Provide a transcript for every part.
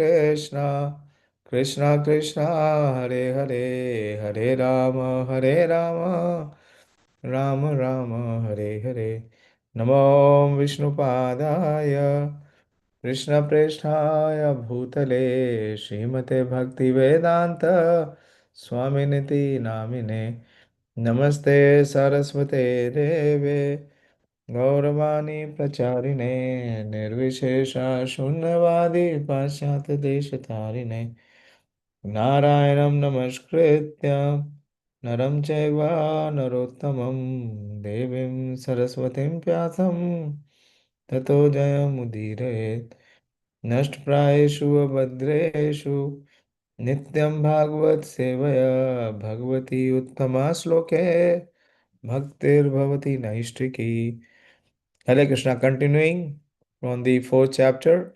Krishna, Krishna Krishna, Hare Hare, Hare Rama, Hare Rama, Rama Rama, Hare Hare. Namo Vishnupadaya, Krishna Preshthaya Bhutale, Srimate Bhakti Vedanta, Swaminiti Namine, Namaste Saraswate Deve. गौरवाणी प्रचारिणे निर्विशेषा शून्यवादी पाश्चात्यदेशतारिणे नारायणं नमस्कृत्य नरं चैव नरोत्तमं देवीं सरस्वतीं व्यासं ततो जयमुदीरयेत् नष्टप्रायेषु अभद्रेषु नित्यं भागवत सेवया भगवती उत्तमा श्लोके भक्तिर्भवति नैष्ठिकी. Hare Krishna, continuing from the fourth chapter,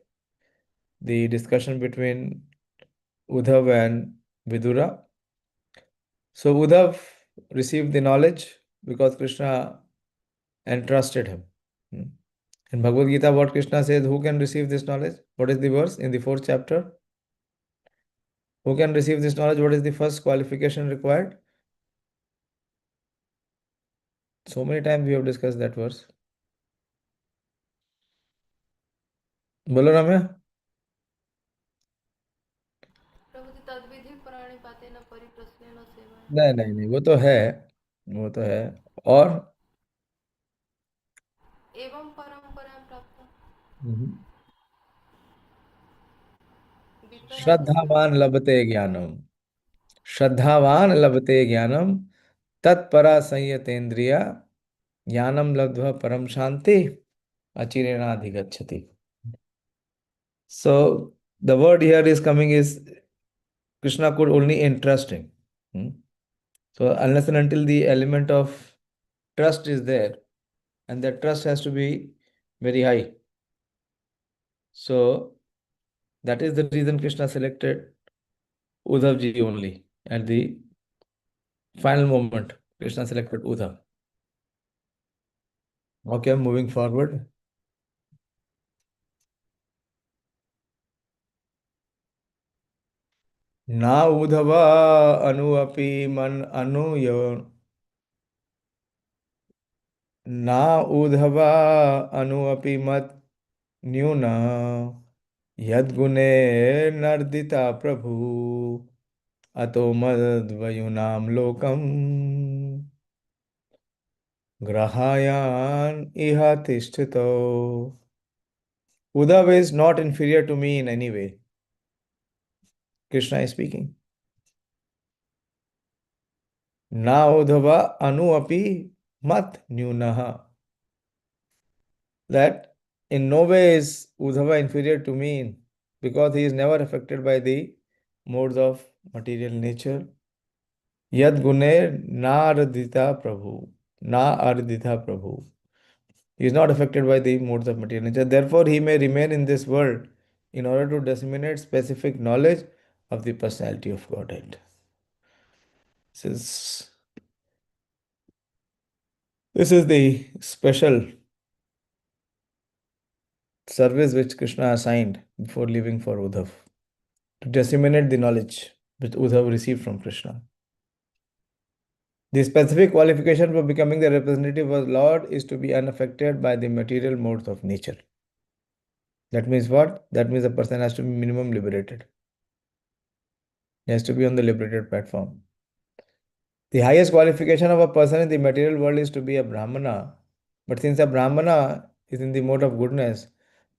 the discussion between Uddhav and Vidura. So Uddhav received the knowledge because Krishna entrusted him. Hmm. In Bhagavad Gita, what Krishna says, who can receive this knowledge? What is the verse in the fourth chapter? Who can receive this knowledge? What is the first qualification required? So many times we have discussed that verse. बोलो रम्या. प्रभु जी तद्विधि प्रणिपातेन परिप्रश्नेन सेवया नहीं नहीं नहीं, वो तो है, वो तो है. और एवं परंपरां प्राप्त हम्म, वितराग श्रद्धावान लभते ज्ञानम. श्रद्धावान लभते ज्ञानम तत्परा संयतेन्द्रिया ज्ञानम लब्ध्वा परम शांति अचिरेणाधिगच्छति. So the word here is coming is Krishna could only entrust him. Hmm? So unless and until the element of trust is there, and that trust has to be very high. So that is the reason Krishna selected Uddhavji only. At the final moment, Krishna selected Uddhav. Okay, moving forward. ना उधवा अनु अपि मन अनुय ना उधवा अनु अपि मत न्यून यद्गुणे नर्दिता प्रभु अतो मद्वयुनां लोकम ग्रहायान इह तिष्ठितो. Uddhav is not inferior to me in any way. Krishna is speaking. Na Udhwa अनु अपि mat न्यूनः. That in no way is Uddhava inferior to me because he is never affected by the modes of material nature. Yad gune na ardita prabhu. Na ardita prabhu. He is not affected by the modes of material nature. Therefore, he may remain in this world in order to disseminate specific knowledge of the personality of Godhead. This is, this is the special service which Krishna assigned before leaving for Uddhav, to disseminate the knowledge which Uddhav received from Krishna. The specific qualification for becoming the representative of Lord is to be unaffected by the material modes of nature. That means what? That means the person has to be minimum liberated. He has to be on the liberated platform. The highest qualification of a person in the material world is to be a Brahmana. But since a Brahmana is in the mode of goodness,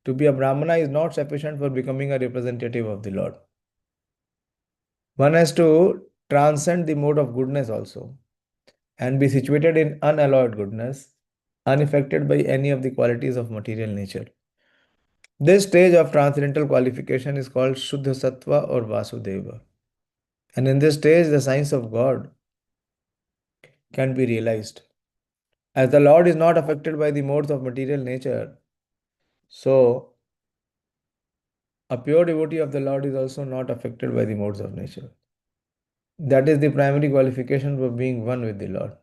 to be a Brahmana is not sufficient for becoming a representative of the Lord. One has to transcend the mode of goodness also and be situated in unalloyed goodness, unaffected by any of the qualities of material nature. This stage of transcendental qualification is called Shuddha Sattva or Vasudeva. And in this stage, the science of God can be realized. As the Lord is not affected by the modes of material nature, so a pure devotee of the Lord is also not affected by the modes of nature. That is the primary qualification for being one with the Lord.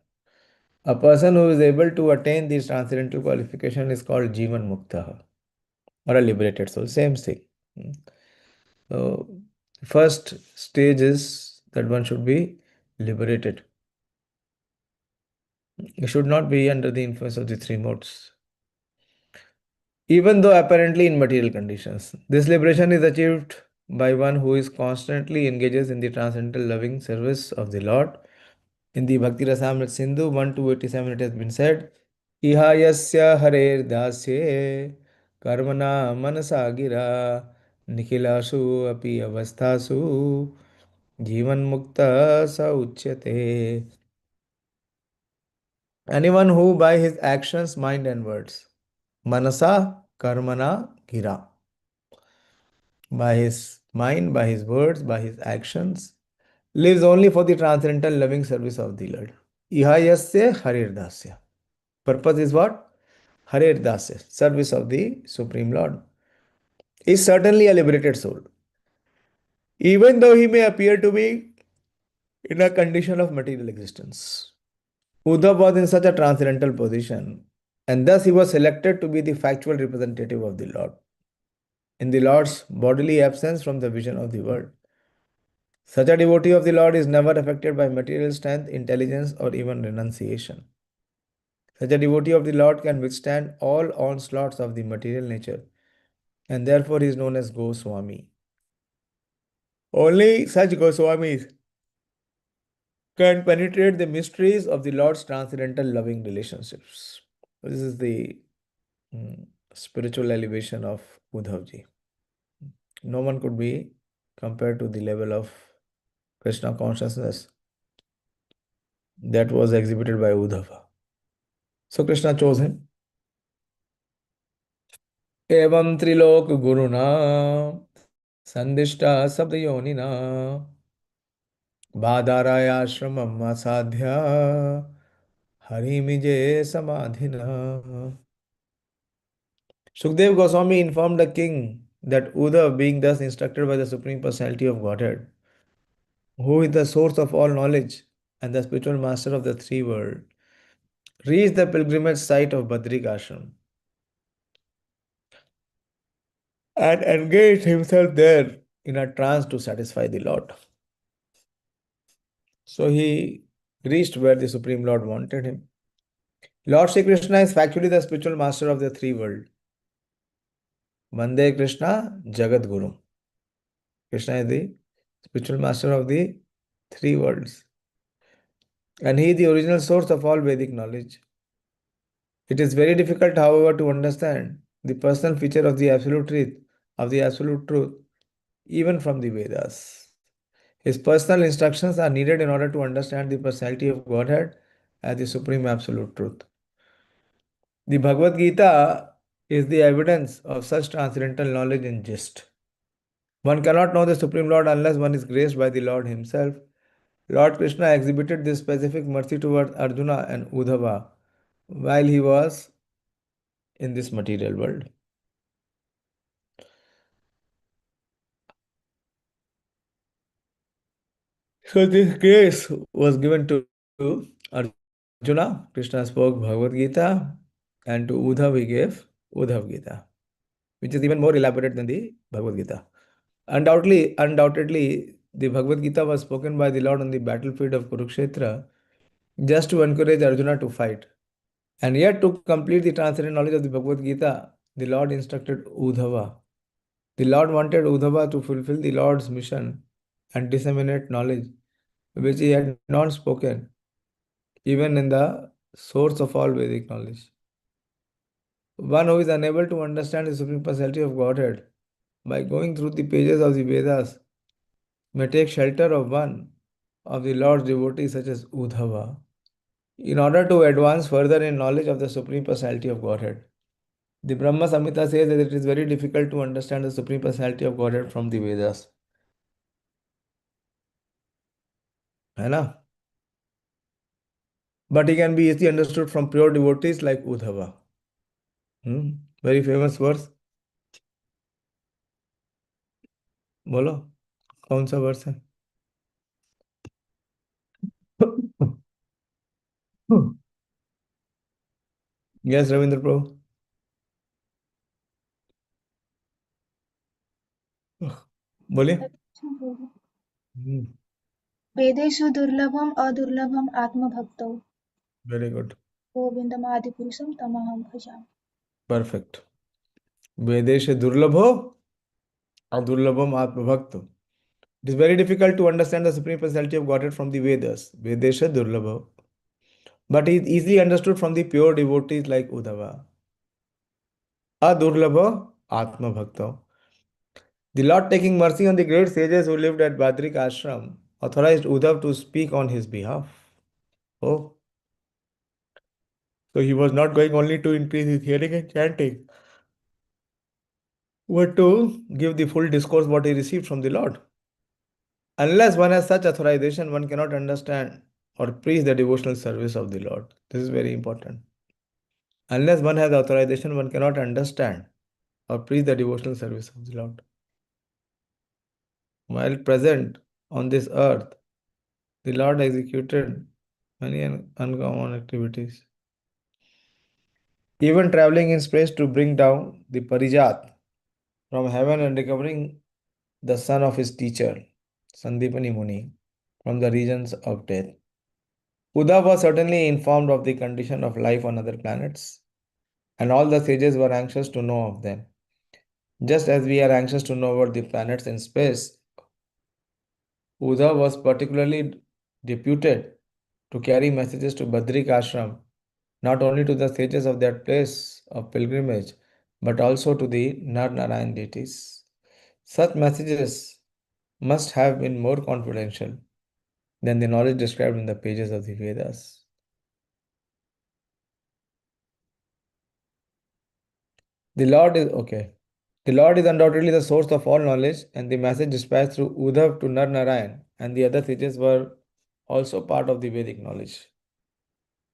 A person who is able to attain this transcendental qualification is called Jivan Mukta or a liberated soul. Same thing. So, first stage is that one should be liberated. It should not be under the influence of the three modes, even though apparently in material conditions. This liberation is achieved by one who is constantly engages in the transcendental loving service of the Lord. In the Bhakti Rasamrit Sindhu 1 to 87, it has been said, Iha yasya harer dasye karmana manasa gira nikhilasu api avasthasu jivan mukta sa uchyate. Anyone who by his actions, mind and words, manasa karmana gira, by his mind, by his words, by his actions, lives only for the transcendental loving service of the Lord. Iha yasya harer dasya. Purpose is what? Harer Dasya, service of the Supreme Lord, is certainly a liberated soul, even though he may appear to be in a condition of material existence. Uddhav was in such a transcendental position, and thus he was selected to be the factual representative of the Lord, in the Lord's bodily absence from the vision of the world. Such a devotee of the Lord is never affected by material strength, intelligence, or even renunciation. Such a devotee of the Lord can withstand all onslaughts of the material nature, and therefore he is known as Goswami. Only such Goswamis can penetrate the mysteries of the Lord's transcendental loving relationships. This is the spiritual elevation of Uddhavji. No one could be compared to the level of Krishna consciousness that was exhibited by Uddhava. So Krishna chose him. Evam trilok guruna sandishta sabdayonina बादारायाश्रमम् आसाध्य हरिमिजे समाधिना. Sukdev Goswami informed the king that Uddhav, being thus instructed by the Supreme Personality of Godhead, who is the source of all knowledge and the spiritual master of the three worlds, reached the pilgrimage site of Badrik Ashram and engaged himself there in a trance to satisfy the Lord. So he reached where the Supreme Lord wanted him. Lord Sri Krishna is factually the spiritual master of the three worlds. Vande Krishna Jagat Guru. Krishna is the spiritual master of the three worlds. And he is the original source of all Vedic knowledge. It is very difficult, however, to understand the personal feature of the absolute truth, even from the Vedas. His personal instructions are needed in order to understand the personality of Godhead as the supreme absolute truth. The Bhagavad Gita is the evidence of such transcendental knowledge in gist. One cannot know the Supreme Lord unless one is graced by the Lord Himself. Lord Krishna exhibited this specific mercy towards Arjuna and Uddhava while he was in this material world. So this grace was given to Arjuna. Krishna spoke Bhagavad Gita, and to Uddhav he gave Uddhav Gita, which is even more elaborate than the Bhagavad Gita. Undoubtedly, the Bhagavad Gita was spoken by the Lord on the battlefield of Kurukshetra just to encourage Arjuna to fight. And yet, to complete the transcendent knowledge of the Bhagavad Gita, the Lord instructed Uddhava. The Lord wanted Uddhava to fulfill the Lord's mission and disseminate knowledge which he had not spoken, even in the source of all Vedic knowledge. One who is unable to understand the Supreme Personality of Godhead by going through the pages of the Vedas may take shelter of one of the Lord's devotees, such as Uddhava, in order to advance further in knowledge of the Supreme Personality of Godhead. The Brahma Samhita says that it is very difficult to understand the Supreme Personality of Godhead from the Vedas. है ना? But he can be easily understood from pure devotees like Uddhava. Very famous verse. बोलो कौन सा verse है? Yes, Ravindra Prabhu. बोलिए। बोलो। हम्म। वेदेषु दुर्लभम अदुर्लभम आत्मभक्तौ वेरी गुड। गोविंदमादिपुरुषं तमहं भजामि। परफेक्ट। वेदेश दुर्लभो अदुर्लभम आत्मभक्त। It is very difficult to understand the supreme personality of Godhead from the Vedas. Vedesha durlabha. But it is easily understood from the pure devotees like Uddhava. Adurlabha Atma Bhakta. The Lord, taking mercy on the great sages who lived at Badrik Ashram, authorized Uddhav to speak on his behalf. Oh, so he was not going only to increase his hearing and chanting, but to give the full discourse what he received from the Lord. Unless one has such authorization, one cannot understand or preach the devotional service of the Lord. This is very important. Unless one has authorization, one cannot understand or preach the devotional service of the Lord. While present on this earth, the Lord executed many uncommon activities. Even traveling in space to bring down the Parijat from heaven and recovering the son of his teacher, Sandipani Muni, from the regions of death. Uddhav was certainly informed of the condition of life on other planets, and all the sages were anxious to know of them. Just as we are anxious to know about the planets in space, Uddhav was particularly deputed to carry messages to Badrik Ashram, not only to the sages of that place of pilgrimage, but also to the Nar Narayan deities. Such messages must have been more confidential than the knowledge described in the pages of the Vedas. The Lord is okay. The Lord is undoubtedly the source of all knowledge, and the message dispatched through Uddhav to Nar Narayan and the other sages were also part of the Vedic knowledge.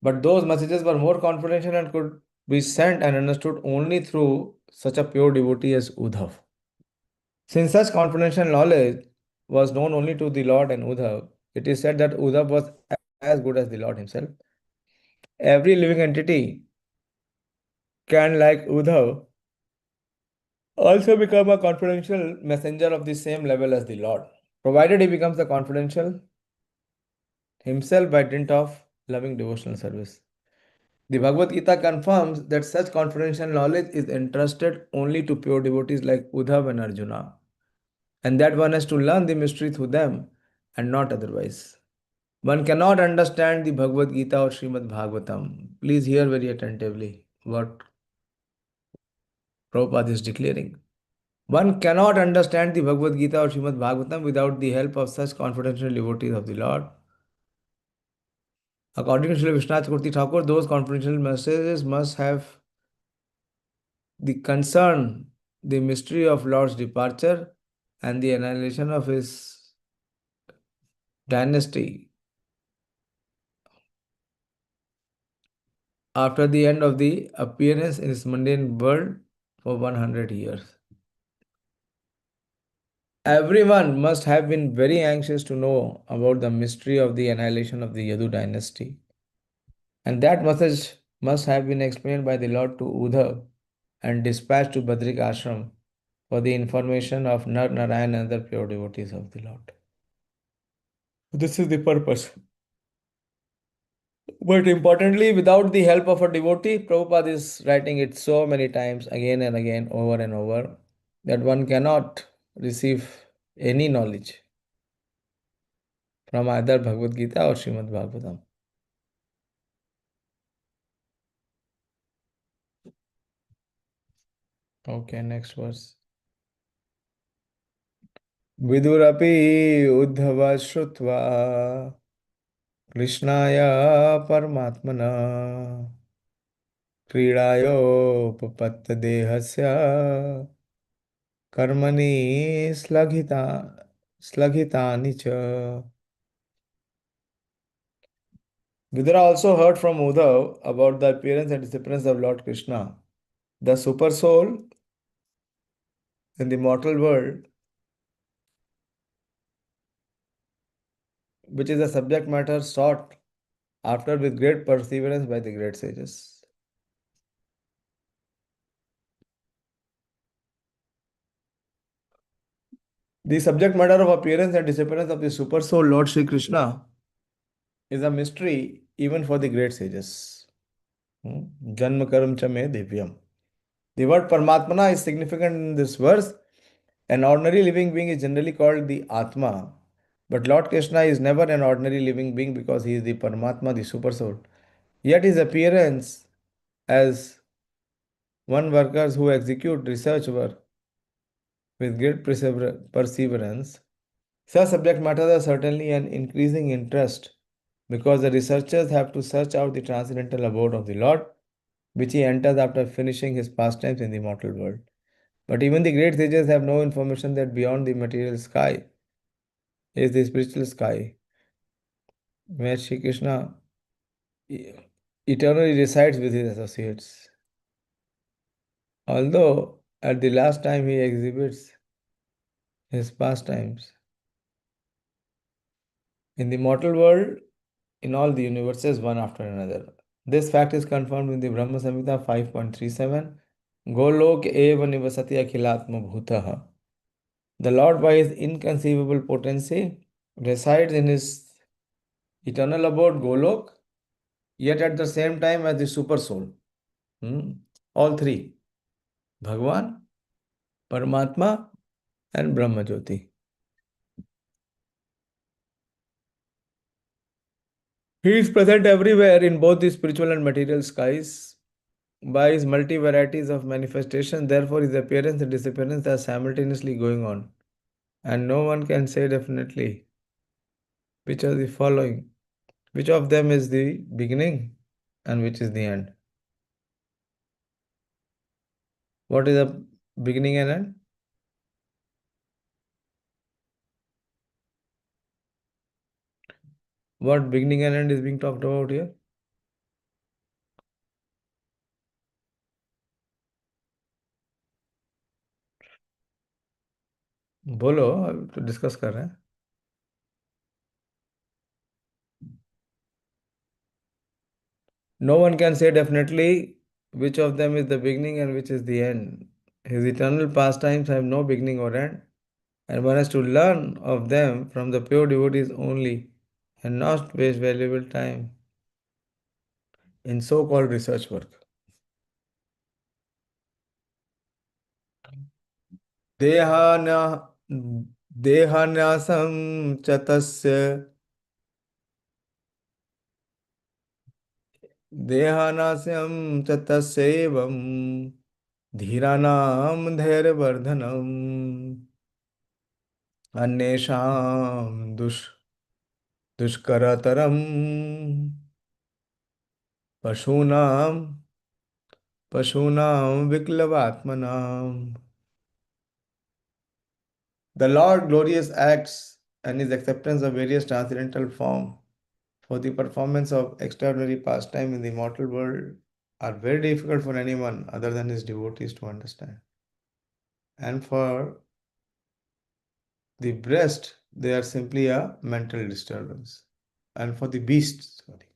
But those messages were more confidential and could be sent and understood only through such a pure devotee as Uddhav. Since such confidential knowledge was known only to the Lord and Uddhav, it is said that Uddhav was as good as the Lord himself. Every living entity can, like Uddhav, also become a confidential messenger of the same level as the Lord, provided he becomes the confidential himself by dint of loving devotional service. The Bhagavad Gita confirms that such confidential knowledge is entrusted only to pure devotees like Uddhav and Arjuna, and that one has to learn the mystery through them and not otherwise. One cannot understand the Bhagavad Gita or Srimad Bhagavatam. Please hear very attentively what Prabhupada is declaring. One cannot understand the Bhagavad Gita or Srimad Bhagavatam without the help of such confidential devotees of the Lord. According to Srila Vishwanath Kurti Thakur, those confidential messages must have the concern, the mystery of Lord's departure, and the annihilation of his dynasty after the end of the appearance in his mundane world for 100 years. Everyone must have been very anxious to know about the mystery of the annihilation of the Yadu dynasty. And that message must have been explained by the Lord to Uddhav and dispatched to Badrik Ashram for the information of Nar Narayan and other pure devotees of the Lord. This is the purpose. But importantly, without the help of a devotee, Prabhupada is writing it so many times, again and again, over and over, that one cannot receive any knowledge from either Bhagavad Gita or Srimad Bhagavatam. Okay, next verse. Vidurapi Uddhava Shrutva Krishnaya Paramatmana Kridayopapattadehasya Karmani Slaghitani cha. Vidura also heard from Uddhav about the appearance and disappearance of Lord Krishna, the super soul in the mortal world, which is a subject matter sought after with great perseverance by the great sages. The subject matter of appearance and disappearance of the super soul, Lord Sri Krishna, is a mystery even for the great sages. Janma karam cha me divyam. The word Paramatmana is significant in this verse. An ordinary living being is generally called the Atma, but Lord Krishna is never an ordinary living being because he is the Paramatma, the super soul. Yet his appearance as one workers who execute research work with great perseverance. Such subject matters are certainly an increasing interest because the researchers have to search out the transcendental abode of the Lord, which he enters after finishing his pastimes in the mortal world. But even the great sages have no information that beyond the material sky is the spiritual sky, where Sri Krishna e- eternally resides with his associates. Although at the last time he exhibits his pastimes in the mortal world, in all the universes, one after another. This fact is confirmed in the Brahma Samhita 5.37. Golok eva nivasati akhilatma bhutaha. The Lord, by his inconceivable potency, resides in his eternal abode, Golok, yet at the same time as the super soul. All three, Bhagwan, Paramatma, and Brahma Jyoti. He is present everywhere in both the spiritual and material skies by his multi varieties of manifestation. Therefore, his appearance and disappearance are simultaneously going on, and no one can say definitely which are the following, which of them is the beginning and which is the end. What is the beginning and end? What beginning and end is being talked about here? बोलो, अभी तो discuss कर रहे हैं. No one can say definitely which of them is the beginning and which is the end. His eternal pastimes have no beginning or end, and one has to learn of them from the pure devotees only and not waste valuable time in so called research work. देहाना देहान्यासं च तस्य देहानास्यं च तस्यैवं धीराणां धैर्यवर्धनम् अन्येषां दुष्करतरं पशूनां विक्लवात्मनाम्. The Lord glorious acts and his acceptance of various transcendental form for the performance of extraordinary pastime in the mortal world are very difficult for anyone other than his devotees to understand. And for the breast, they are simply a mental disturbance. And for the beast, sorry,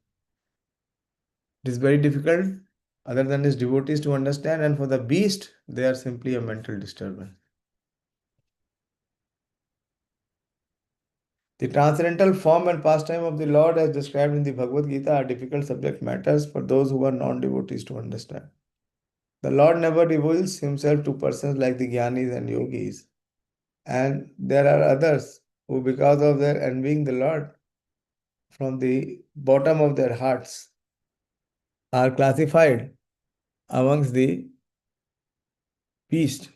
it is very difficult other than his devotees to understand. And for the beast, they are simply a mental disturbance. The transcendental form and pastime of the Lord, as described in the Bhagavad Gita, are difficult subject matters for those who are non devotees to understand. The Lord never reveals himself to persons like the Gyanis and Yogis. And there are others who, because of their envying the Lord from the bottom of their hearts, are classified amongst the beast.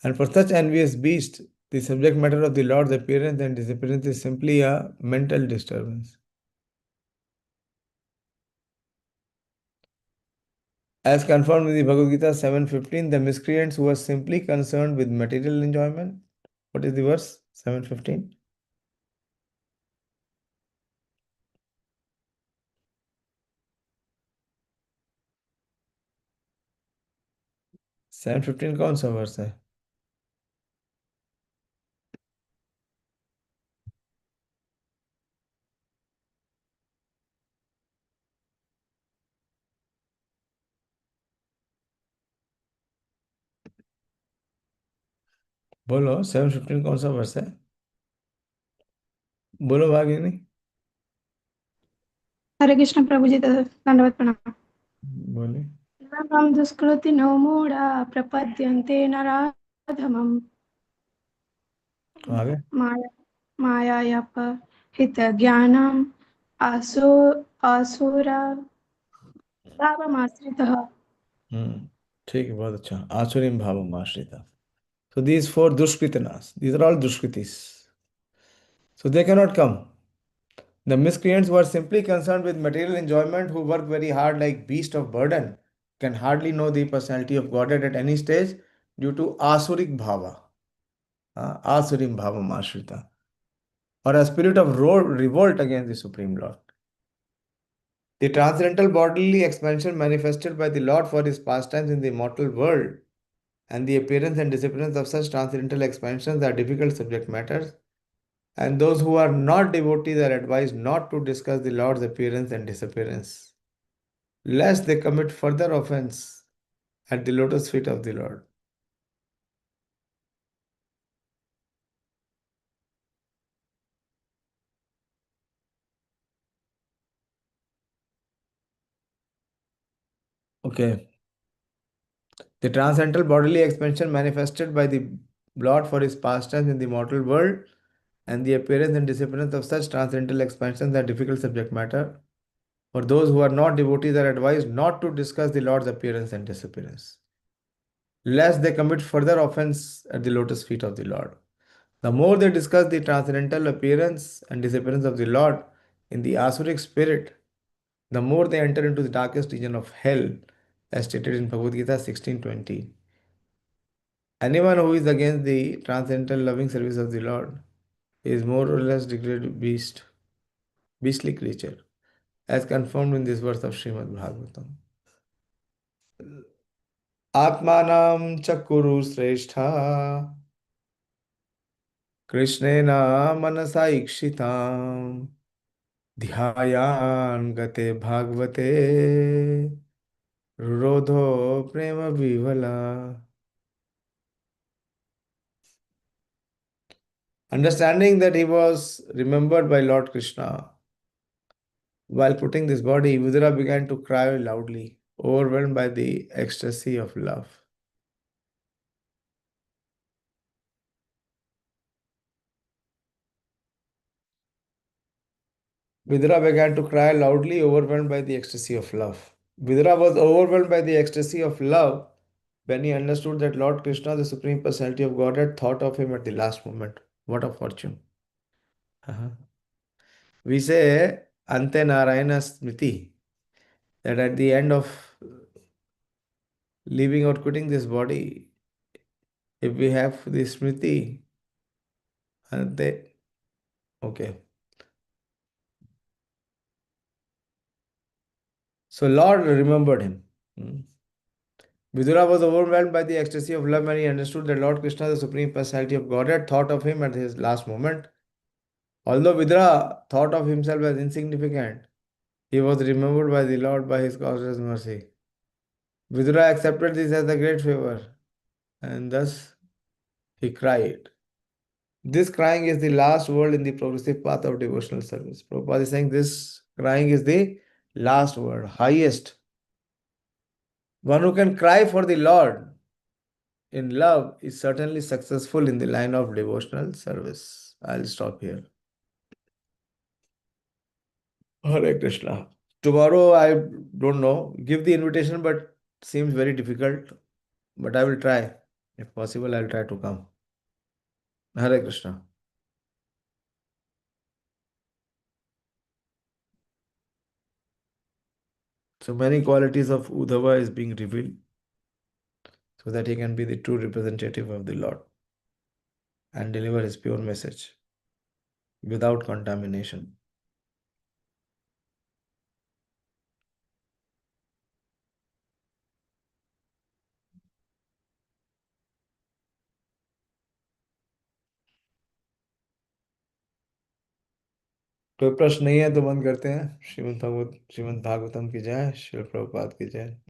And for such envious beast, the subject matter of the Lord's appearance and disappearance is simply a mental disturbance. As confirmed in the Bhagavad Gita 7:15, the miscreants who are simply concerned with material enjoyment. What is the verse? 7:15. 7:15 कौन सा verse है? बोलो 7:15 कौन सा वर्ष है? बोलो भागिनी। हरे कृष्ण प्रभु जी, दंडवत प्रणाम। बोले। नरं दुष्कृति नो मूढ़ा प्रपद्यन्ते नराधमम् आगे। माया मायापहृत ज्ञानम् असुरा भावमाश्रितः। ठीक है, बहुत अच्छा। आसुरीम भावम आश्रिता। So these four dushkritanas, these are all dushkritis. So they cannot come. The miscreants who are simply concerned with material enjoyment, who work very hard like beasts of burden, can hardly know the personality of Godhead at any stage due to asurik bhava, asurim bhava mashrita, or a spirit of revolt against the Supreme Lord. The transcendental bodily expansion manifested by the Lord for his pastimes in the mortal world and the appearance and disappearance of such transcendental expansions are difficult subject matters, and those who are not devotees are advised not to discuss the Lord's appearance and disappearance, lest they commit further offense at the lotus feet of the Lord. Okay. The transcendental bodily expansion manifested by the Lord for his pastimes in the mortal world and the appearance and disappearance of such transcendental expansions are difficult subject matter. For those who are not devotees are advised not to discuss the Lord's appearance and disappearance, lest they commit further offense at the lotus feet of the Lord. The more they discuss the transcendental appearance and disappearance of the Lord in the Asuric spirit, the more they enter into the darkest region of hell, as stated in Bhagavad Gita 16:20. Anyone who is against the transcendental loving service of the Lord is more or less degraded beastly creature, as confirmed in this verse of Srimad Bhagavatam. Atmanam chakuru sreshta Krishnena manasa ikshitam ध्यायान गते भागवते रुरोधो प्रेम विवला. Understanding that he was remembered by Lord Krishna while putting this body, Vidura began to cry loudly, overwhelmed by the ecstasy of love. Vidura began to cry loudly, overwhelmed by the ecstasy of love. Vidura was overwhelmed by the ecstasy of love when he understood that Lord Krishna, the Supreme Personality of Godhead, thought of him at the last moment. What a fortune! Uh-huh. We say Ante Narayana Smriti, that at the end of leaving or quitting this body, if we have the Smriti, Ante, okay. So Lord remembered him. Hmm. Vidura was overwhelmed by the ecstasy of love when he understood that Lord Krishna, the Supreme Personality of Godhead, thought of him at his last moment. Although Vidura thought of himself as insignificant, he was remembered by the Lord by his causeless mercy. Vidura accepted this as a great favor, and thus he cried. This crying is the last word in the progressive path of devotional service. Prabhupada is saying this crying is the last word, highest. One who can cry for the Lord in love is certainly successful in the line of devotional service. I'll stop here. Hare Krishna. Tomorrow, I don't know, give the invitation, but seems very difficult. But I will try. If possible, I'll try to come. Hare Krishna. So many qualities of Uddhava is being revealed so that he can be the true representative of the Lord and deliver his pure message without contamination. कोई प्रश्न नहीं है तो बंद करते हैं। श्रीमद् भागवतम की जय। श्रील प्रभुपाद की जय।